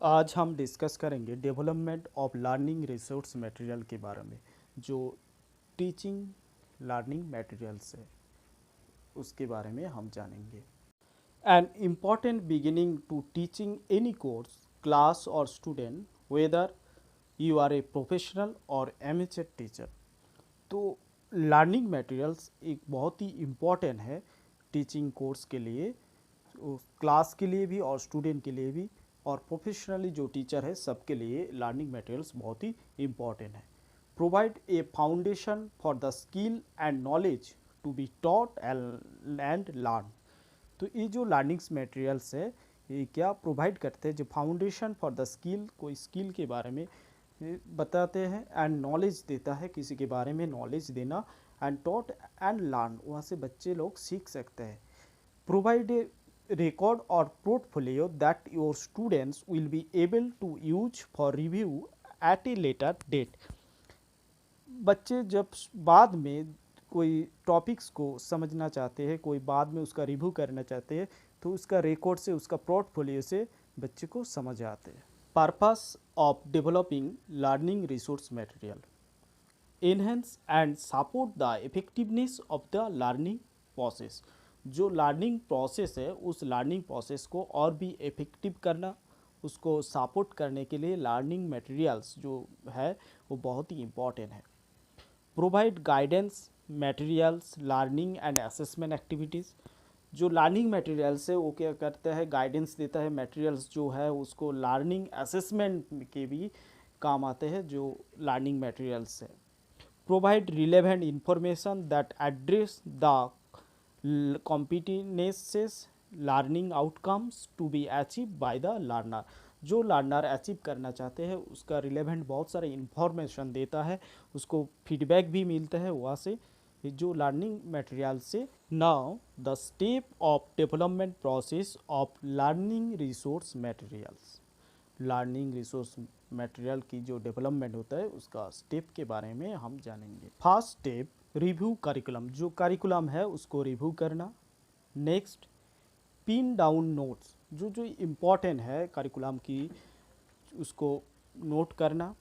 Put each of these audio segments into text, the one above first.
आज हम डिस्कस करेंगे development of learning resource material के बारे में। जो टीचिंग लर्निंग मटेरियल्स है उसके बारे में हम जानेंगे। An important beginning to teaching any course class और student whether you are a professional or amateur teacher. तो लर्निंग मटेरियल्स एक बहुत ही इम्पॉर्टेंट है टीचिंग कोर्स के लिए, क्लास के लिए भी और स्टूडेंट के लिए भी, और प्रोफेशनली जो टीचर है सबके लिए लर्निंग मटेरियल्स बहुत ही इम्पॉर्टेंट है। Provide a foundation for the skill and knowledge to be taught and learn. तो ये जो लर्निंग्स मटेरियल्स है ये क्या प्रोवाइड करते हैं, जो फाउंडेशन फॉर द स्किल, कोई स्किल के बारे में बताते हैं, एंड नॉलेज देता है, किसी के बारे में नॉलेज देना, एंड टॉट एंड लर्न, वहाँ से बच्चे लोग सीख सकते हैं। Provide a record or portfolio that your students will be able to use for review at a later date। बच्चे जब बाद में कोई टॉपिक्स को समझना चाहते हैं, कोई बाद में उसका रिव्यू करना चाहते हैं, तो उसका रिकॉर्ड से, उसका पोर्टफोलियो से बच्चे को समझ आते हैं। Purpose of developing learning resource material, enhance and support the effectiveness of the learning process. जो लर्निंग प्रोसेस है उस लर्निंग प्रोसेस को और भी इफेक्टिव करना, उसको सपोर्ट करने के लिए लर्निंग मटेरियल्स जो है वो बहुत ही इम्पॉर्टेंट है। Provide guidance materials learning and assessment activities. जो लर्निंग मटेरियल्स है वो क्या करता है, गाइडेंस देता है। मटेरियल्स जो है उसको लर्निंग असेसमेंट के भी काम आते हैं जो लर्निंग मटेरियल्स है। Provide relevant information that address the competences learning outcomes to be achieved by the learner। जो लर्नर अचीव करना चाहते हैं उसका रिलेवेंट बहुत सारे इंफॉर्मेशन देता है, उसको फीडबैक भी मिलता है वहाँ से, जो लर्निंग मटेरियल से। Now the step of development process of learning resource materials. Learning resource material की जो डेवलपमेंट होता है उसका स्टेप के बारे में हम जानेंगे। First step, review curriculum. जो करिकुलम है उसको रिव्यू करना। Next, pin down notes. जो जो इम्पोर्टेंट है करिकुलम की उसको नोट करना।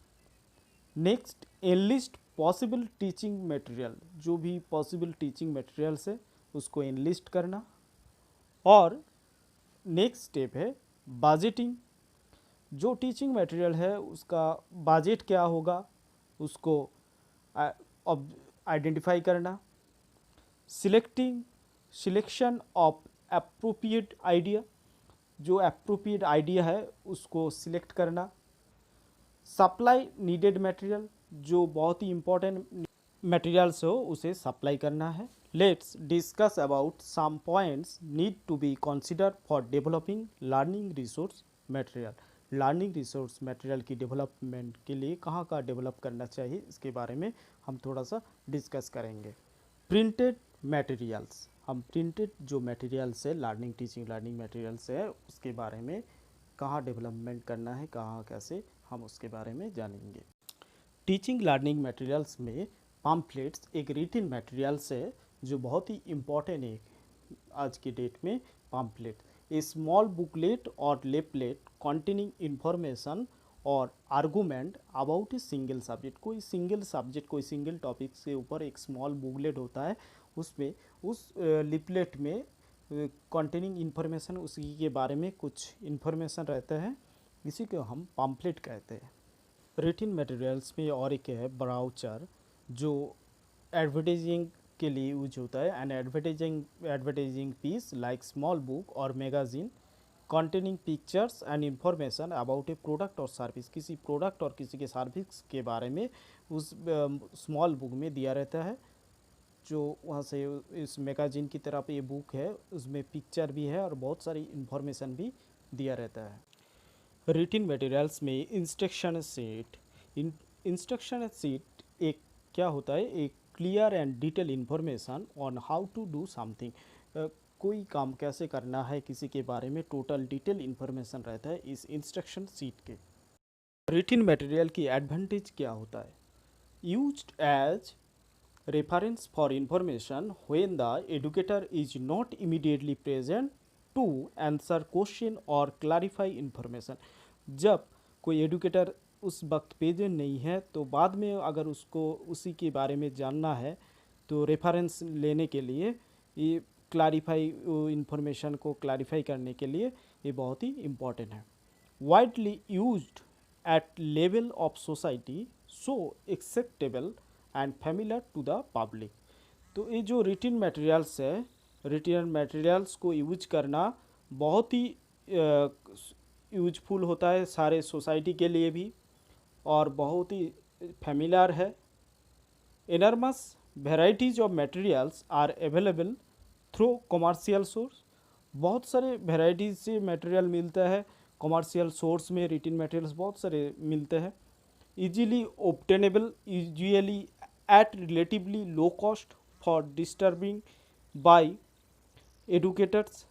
Next, enlist possible teaching material. जो भी पॉसिबल टीचिंग मटेरियल्स है उसको एनलिस्ट करना। और नेक्स्ट स्टेप है बजटिंग। जो टीचिंग मटेरियल है उसका बजट क्या होगा उसको आइडेंटिफाई करना। Selection of appropriate idea. जो अप्रोप्रिएट आइडिया है उसको सिलेक्ट करना। Supply needed material. जो बहुत ही इम्पोर्टेंट मटेरियल्स हो उसे सप्लाई करना है। Let's discuss about some points need to be consider for developing learning resource material. Learning resource material की डेवलपमेंट के लिए कहाँ का डेवलप करना चाहिए इसके बारे में हम थोड़ा सा डिस्कस करेंगे। Printed materials. हम प्रिंटेड जो मटेरियल्स है लर्निंग टीचिंग लर्निंग मटेरियल्स है उसके बारे में कहाँ डेवलपमेंट करना है, कहाँ कैसे, हम उसके बारे में जानेंगे। टीचिंग लर्निंग मटेरियल्स में पम्फलेट्स एक रिटन मटेरियल्स है जो बहुत ही इम्पॉर्टेंट है आज की डेट में। पम्फलेट ए स्मॉल बुकलेट और लेफलेट containing इंफॉर्मेशन और argument about a single subject. कोई सिंगल सब्जेक्ट, कोई सिंगल टॉपिक के ऊपर एक स्मॉल बुकलेट होता है, उसमें उस लिपलेट में कंटेनिंग इंफॉर्मेशन, उसी के बारे में कुछ इंफॉर्मेशन रहता है, इसी को हम पम्फलेट कहते हैं। रिटन मटेरियल्स में और एक है ब्राउचर जो एडवर्टाइजिंग के लिए यूज होता है। And advertising piece like small book or magazine containing pictures and information about a product or service. किसी प्रोडक्ट और किसी के सर्विस के बारे में उस स्मॉल बुक में दिया रहता है। जो वहाँ से इस मैगजीन की तरफ ये बुक है उसमें पिक्चर भी है और बहुत सारी इंफॉर्मेशन भी दिया रहता है। रिटन मटेरियल्स में इंस्ट्रक्शन शीट। इंस्ट्रक्शन शीट एक क्या होता है, एक clear and detail information on how to do something. कोई काम कैसे करना है किसी के बारे में टोटल डिटेल इंफॉर्मेशन रहता है इस इंस्ट्रक्शन शीट के। रिटन मटेरियल की एडवांटेज क्या होता है, used as reference for information when the educator is not immediately present to answer question और क्लैरिफाई इंफॉर्मेशन। जब कोई एडुकेटर उस वक्त पेज नहीं है तो बाद में अगर उसको उसी के बारे में जानना है तो रेफरेंस लेने के लिए ये क्लैरिफाई इंफॉर्मेशन को क्लैरिफाई करने के लिए ये बहुत ही इम्पॉर्टेंट है। Widely used at level of society, so acceptable and familiar to the public. तो ये जो रिटन मटेरियल्स है, रिटन मटेरियल्स को यूज करना बहुत ही यूजफुल होता है सारे सोसाइटी के लिए भी, और बहुत ही फेमिलियर है। enormous varieties of materials are available through commercial source। बहुत सारे varieties से मटेरियल मिलता है कॉमर्शियल सोर्स में, रिटन मटेरियल्स बहुत सारे मिलते हैं। easily obtainable, usually at relatively low cost for disturbing by educators।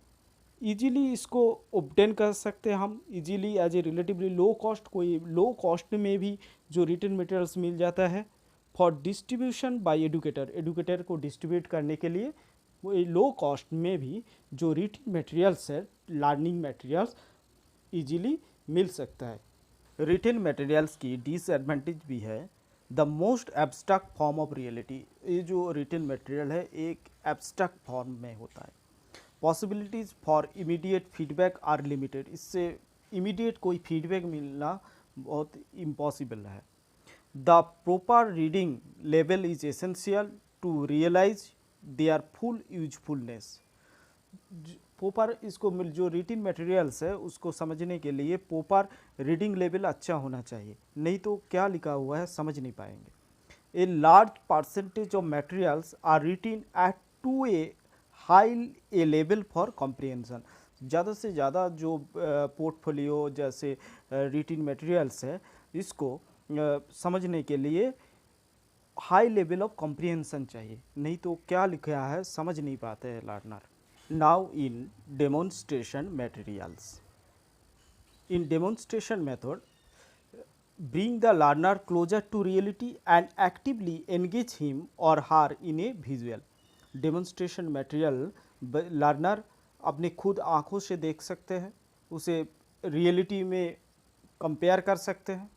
Easily इसको ऑब्टेन कर सकते हैं हम, easily as a relatively low cost, कोई लो कॉस्ट में भी जो रिटन मटेरियल्स मिल जाता है for distribution by educator, educator को डिस्ट्रीब्यूट करने के लिए वो लो कॉस्ट में भी जो रिटन मटेरियल्स है, लर्निंग मटेरियल्स इजीली मिल सकता है। रिटन मटेरियल्स की डिसएडवांटेज भी है, the most abstract form of reality. ये जो रिटन मटेरियल है एक एब्स्ट्रैक्ट फॉर्म में होता है। Possibilities for immediate feedback are limited, इससे इमीडिएट कोई फीडबैक मिलना बहुत इम्पॉसिबल है। The proper reading level is essential to realize their full usefulness. Proper इसको जो रिटन मटेरियल्स है उसको समझने के लिए प्रॉपर रीडिंग लेवल अच्छा होना चाहिए, नहीं तो क्या लिखा हुआ है समझ नहीं पाएंगे। A large percentage of materials are written at too a high a level for comprehension. ज़्यादा से ज़्यादा जो पोर्टफोलियो जैसे रिटन मटेरियल्स है इसको समझने के लिए हाई लेवल ऑफ कॉम्प्रिहेंशन चाहिए, नहीं तो क्या लिखा है समझ नहीं पाते हैं learner. Now in demonstration materials, in demonstration method bring the learner closer to reality and actively engage him or her in a visual। Demonstration material learner अपने खुद आँखों से देख सकते हैं, उसे रियलिटी में कंपेयर कर सकते हैं,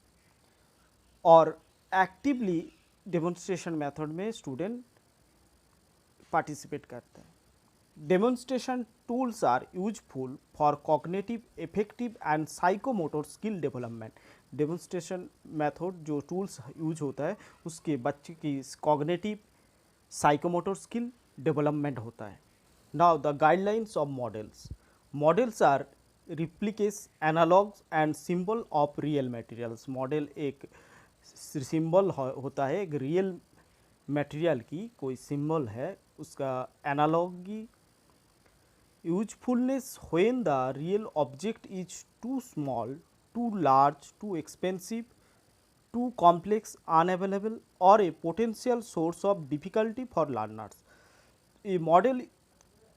और एक्टिवली डेमोन्स्ट्रेशन मेथड में स्टूडेंट पार्टिसिपेट करते हैं। Demonstration tools are useful for cognitive, effective and psychomotor skill development. Demonstration method जो टूल्स यूज होता है उसके बच्चे की कॉग्निटिव, साइकोमोटर स्किल डेवलपमेंट होता है। Now the guidelines of models, models are replicas, analogs and symbol of real materials. Model एक symbol होता है, एक रियल मटेरियल की कोई सिंबल है, उसका analogy. Usefulness when the real object is too small, too large, too expensive, too complex, unavailable or a potential source of difficulty for learners. ये model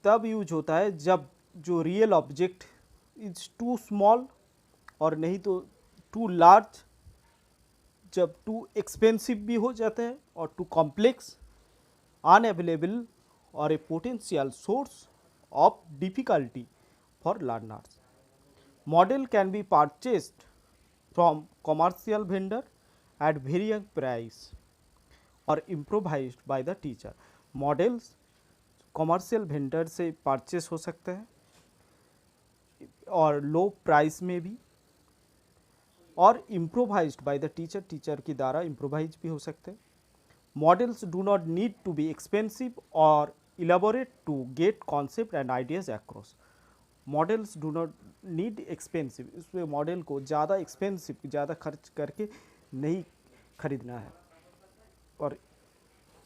तब यूज होता है जब जो real object is too small, और नहीं तो too large, जब टू एक्सपेंसिव भी हो जाते हैं, और too complex, unavailable or a potential source of difficulty for learners. Model can be purchased from commercial vendor at varying price or improvised by the teacher। Models commercial vendor से purchase हो सकते हैं और लो प्राइस में भी, और improvised by the teacher, teacher के द्वारा इम्प्रोवाइज भी हो सकते हैं। Models do not need to be expensive or elaborate to get concept and ideas across. Models do not need expensive, इसमें मॉडल को ज़्यादा एक्सपेंसिव, ज़्यादा खर्च करके नहीं खरीदना है। और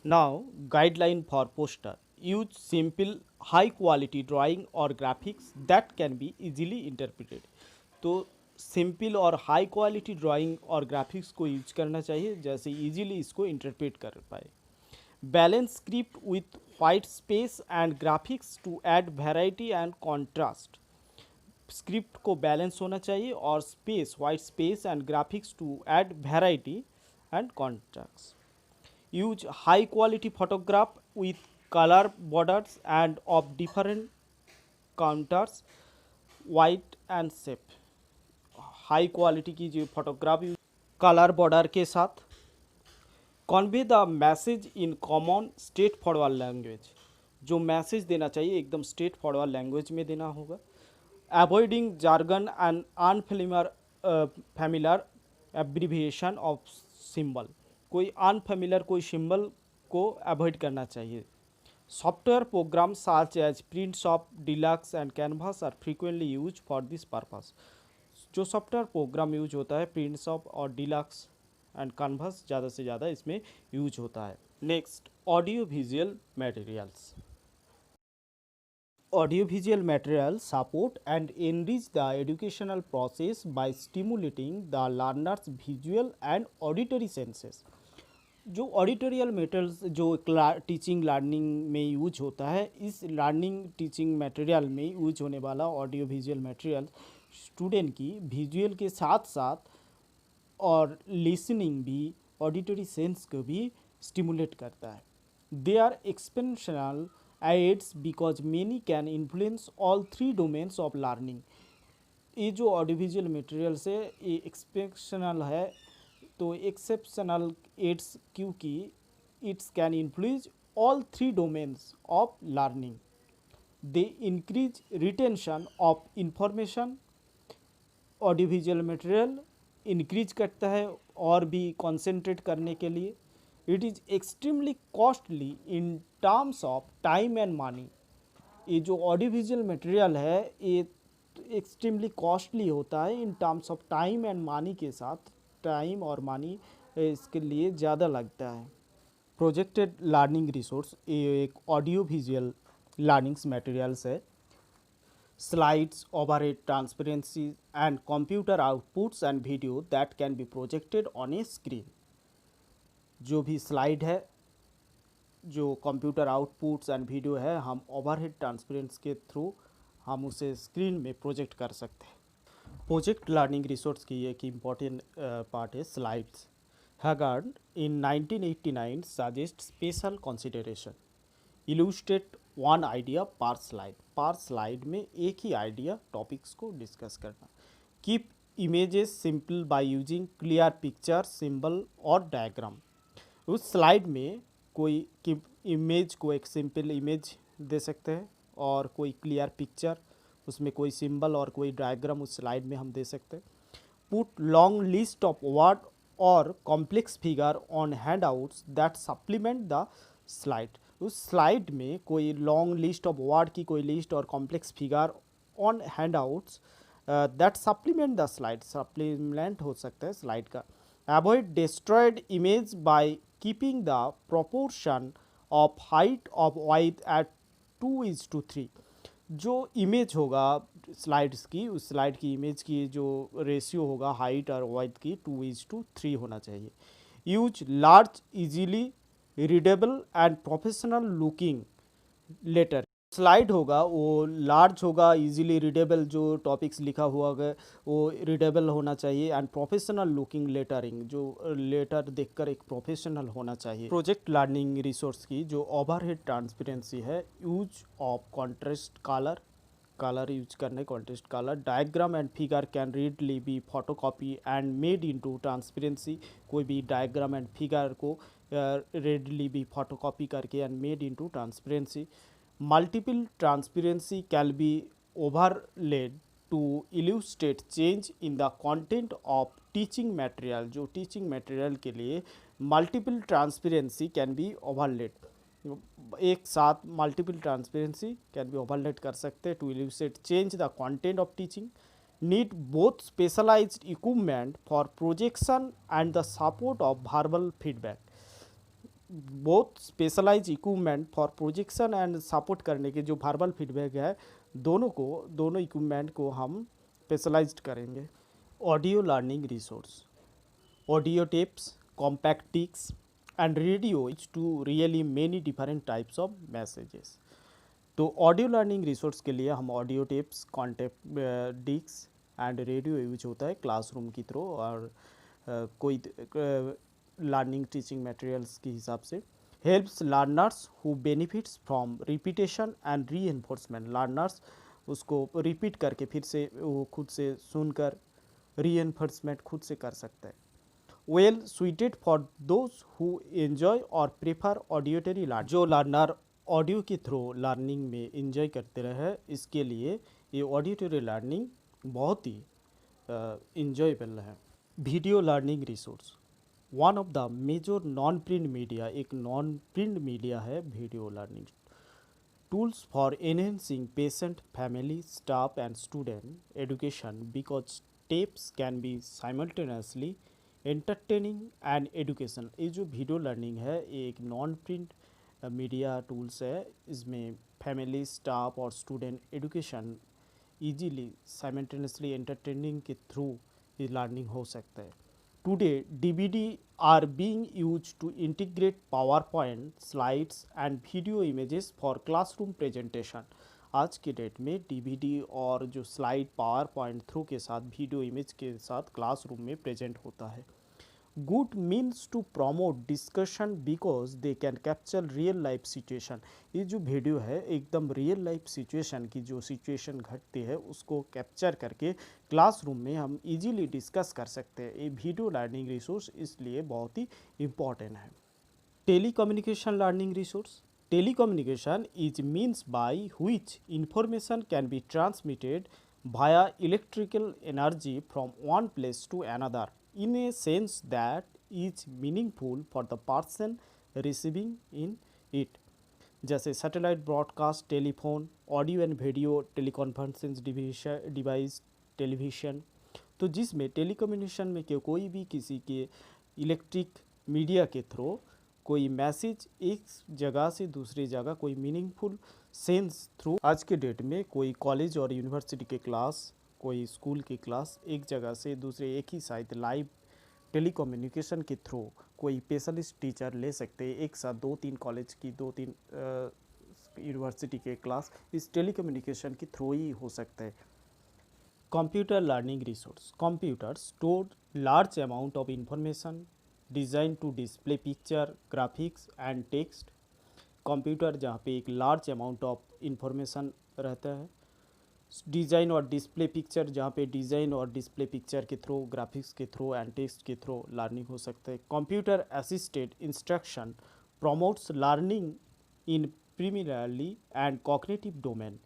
now guideline for poster, use simple high quality drawing और graphics that can be easily interpreted. तो सिंपल और हाई क्वालिटी ड्राइंग और ग्राफिक्स को यूज करना चाहिए जैसे इजीली इसको इंटरप्रेट कर पाए। Balance script with white space and graphics to add variety and contrast. Script को बैलेंस होना चाहिए और space, white space and graphics to add variety and contrast. Use high quality photograph with colour borders and of different counters, white and shape. High quality की जो photography colour border के साथ। Convey the message in common straightforward language, जो message देना चाहिए एकदम straightforward language में देना होगा। Avoiding jargon and unfamiliar familiar abbreviation of symbol, कोई अनफेमिलर कोई सिंबल को अवॉइड करना चाहिए। Software program such as Printshop, Deluxe and Canvas are frequently use for this purpose. जो सॉफ्टवेयर प्रोग्राम यूज होता है प्रिंटशॉप और डिलक्स एंड कैनवास ज़्यादा से ज़्यादा इसमें यूज होता है। Next, audio visual materials. Audiovisual materials support and enrich the educational process by stimulating the learner's visual and auditory senses। जो ऑडिटोरियल मटेरियल्स जो टीचिंग लर्निंग में यूज होता है, इस लर्निंग टीचिंग मटेरियल में यूज होने वाला ऑडियो विजुअल मटेरियल स्टूडेंट की विजुअल के साथ साथ और लिसनिंग भी, ऑडिटरी सेंस को भी स्टिमुलेट करता है। They are experiential aids because many can influence all three domains of learning। ये जो ऑडियोविजुअल मटेरियल्स है ये एक्सपेक्शनल है, तो एक्सेप्शनल एड्स क्योंकि it's can influence all three domains of learning. They increase retention of information. Audiovisual material increase करता है और भी कॉन्सेंट्रेट करने के लिए। It is extremely costly in terms of time and money. ये जो ऑडियो विजुअल मटेरियल है ये एक्सट्रीमली कॉस्टली होता है in terms of time and money के साथ, टाइम और मनी इसके लिए ज़्यादा लगता है। प्रोजेक्टेड लर्निंग रिसोर्स ये एक ऑडियो विजुअल लर्निंग्स मटेरियल्स है। Slides, overhead transparency and computer outputs and video that can be projected on A screen. जो भी स्लाइड है, जो कंप्यूटर आउटपुट्स एंड वीडियो है, हम ओवरहेड ट्रांसपेरेंस के थ्रू हम उसे स्क्रीन में प्रोजेक्ट कर सकते हैं। प्रोजेक्ट लर्निंग रिसोर्स की एक इम्पॉर्टेंट पार्ट है स्लाइड्स। हैगार्ड इन 1989 suggest special consideration, illustrate one idea पर स्लाइड। पर स्लाइड में एक ही आइडिया टॉपिक्स को डिस्कस करना। Keep images simple by using clear picture, symbol और डायग्राम। उस स्लाइड में कोई इमेज को एक सिंपल इमेज दे सकते हैं और कोई क्लियर पिक्चर, उसमें कोई सिंबल और कोई डायग्राम उस स्लाइड में हम दे सकते हैं। Put long list of word or complex figure on handouts that supplement the slide. उस स्लाइड में कोई लॉन्ग लिस्ट ऑफ वर्ड की कोई लिस्ट और complex figure on handouts that supplement the slide, supplement हो सकता है स्लाइड का। Avoid destroyed image by keeping the proportion of height of width at 2:3। जो इमेज होगा स्लाइड्स की, उस स्लाइड की इमेज की जो रेशियो होगा हाइट और वाइथ की 2:3 होना चाहिए। Use large, easily readable and professional looking letter. Slide होगा वो लार्ज होगा, इजीली रीडेबल, जो टॉपिक्स लिखा हुआ होगा वो रीडेबल होना चाहिए, एंड प्रोफेशनल लुकिंग लेटरिंग, जो लेटर देखकर एक प्रोफेशनल होना चाहिए। प्रोजेक्ट लर्निंग रिसोर्स की जो ओवरहेड ट्रांसपेरेंसी है, use of contrast colour, colour use करने contrast colour. Diagram and figure can readily be photocopy and made into transparency. कोई भी डायग्राम एंड फिगर को रेडली भी फोटोकॉपी करके and made into transparency. Multiple transparency can be overlaid to illustrate change in the content of teaching material। जो teaching material के लिए multiple transparency can be overlaid, एक साथ multiple transparency can be overlaid कर सकते to illustrate change the content of teaching। Need both specialized equipment for projection and the support of verbal feedback। Both specialize equipment for projection and support करने के जो verbal feedback है, दोनों equipment को हम specialized करेंगे। Audio learning resource, audio tapes, compact disc and radio is to really many different types of messages. तो audio learning resource के लिए हम audio tapes, contact disc and radio use होता है क्लासरूम की थ्रू, और कोई लर्निंग टीचिंग मटेरियल्स के हिसाब से। Helps learners who benefits from repetition and re enforcement. Learners उसको रिपीट करके फिर से वो खुद से सुनकर रीइन्फोर्समेंट खुद से कर सकता है। Well suited for those who enjoy और प्रेफर ऑडियोटरी लर्निंग, जो लर्नर ऑडियो के थ्रू लर्निंग में एंजॉय करते रहे, इसके लिए ये ऑडियोटरी लर्निंग बहुत ही इंजॉयबल है। Video learning resource, one of the major non print media, एक नॉन प्रिंट मीडिया है video learning. Tools for enhancing patient, family, staff and student education because steps can be simultaneously entertaining and education. ये जो video learning है ये एक non print media tools है। इसमें family, staff और student education easily simultaneously entertaining के through ये लर्निंग हो सकता है। Today, DVD are being used to integrate PowerPoint slides and video images for classroom presentation। आज के डेट में DVD और जो स्लाइड पावर पॉइंट थ्रू के साथ वीडियो इमेज के साथ क्लासरूम में प्रेजेंट होता है। Good means to promote discussion because they can capture real life situation. ये जो वीडियो है एकदम रियल लाइफ सिचुएशन की जो सिचुएशन घटती है उसको कैप्चर करके क्लासरूम में हम इजीली डिस्कस कर सकते हैं। ये वीडियो लर्निंग रिसोर्स इसलिए बहुत ही इम्पॉर्टेंट है। Telecommunication learning resource, telecommunication is means by which information can be transmitted via electrical energy from one place to another in a sense that is meaningful for the person receiving in it। जैसे satellite broadcast, telephone, audio and video, teleconferencing device, television, तो जिसमें telecommunication में कोई भी किसी के electric media के through कोई मैसेज एक जगह से दूसरी जगह कोई मीनिंगफुल सेंस थ्रू, आज के डेट में कोई कॉलेज और यूनिवर्सिटी के क्लास, कोई स्कूल की क्लास एक जगह से दूसरे एक ही साथ लाइव टेलीकम्युनिकेशन के थ्रू कोई स्पेशलिस्ट टीचर ले सकते हैं। एक साथ 2-3 कॉलेज की 2-3 यूनिवर्सिटी के क्लास इस टेलीकम्युनिकेशन के थ्रू ही हो सकता है। Computer learning resource, computer store large amount of information design to display picture, graphics and text. Computer जहाँ पे एक लार्ज अमाउंट ऑफ इंफॉर्मेशन रहता है, डिज़ाइन और डिस्प्ले पिक्चर जहाँ पे डिज़ाइन और डिस्प्ले पिक्चर के थ्रू, ग्राफिक्स के थ्रू एंड टेक्स्ट के थ्रू लर्निंग हो सकता है। Computer assisted instruction promotes learning in primarily and cognitive domain.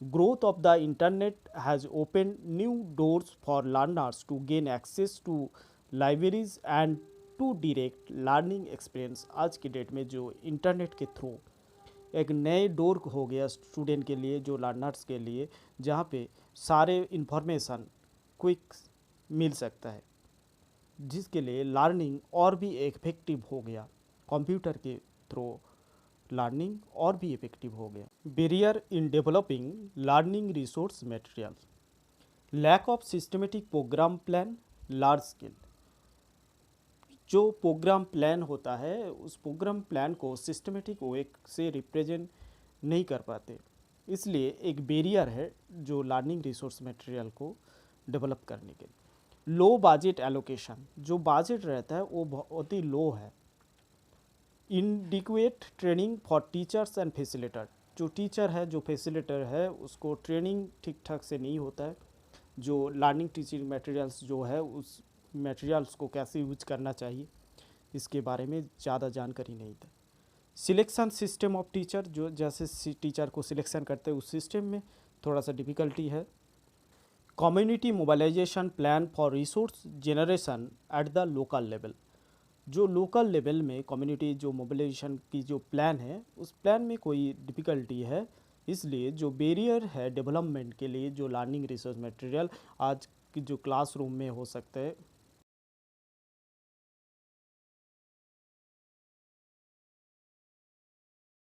Growth of the internet has opened new doors for learners to gain access to libraries and to direct learning experience। आज की date में जो internet के through एक नए door हो गया student के लिए, जो लर्नर्स के लिए, जहाँ पे सारे इंफॉर्मेशन क्विक मिल सकता है, जिसके लिए लर्निंग और भी इफेक्टिव हो गया। कंप्यूटर के थ्रू लर्निंग और भी इफेक्टिव हो गया। Barrier in developing learning resource material, lack of systematic programme plan, large scale. जो प्रोग्राम प्लान होता है उस प्रोग्राम प्लान को सिस्टमेटिक वे से रिप्रेजेंट नहीं कर पाते, इसलिए एक बैरियर है जो लर्निंग रिसोर्स मटेरियल को डेवलप करने के लिए। लो बजट एलोकेशन, जो बजट रहता है वो बहुत ही लो है। Inadequate training for teachers and facilitator, जो टीचर है, जो फैसिलिटेटर है, उसको ट्रेनिंग ठीक ठाक से नहीं होता है। जो लर्निंग टीचिंग मटेरियल्स जो है उस मटेरियल्स को कैसे यूज करना चाहिए इसके बारे में ज़्यादा जानकारी नहीं था। सिलेक्शन सिस्टम ऑफ टीचर, जो जैसे टीचर को सिलेक्शन करते हैं उस सिस्टम में थोड़ा सा डिफ़िकल्टी है। Community mobilization plan for resource generation at the local level, जो लोकल लेवल में कम्युनिटी जो मोबिलाइजेशन की जो प्लान है उस प्लान में कोई डिफ़िकल्टी है, इसलिए जो बैरियर है डेवलपमेंट के लिए जो लर्निंग रिसोर्स मटेरियल आज की जो क्लासरूम में हो सकता है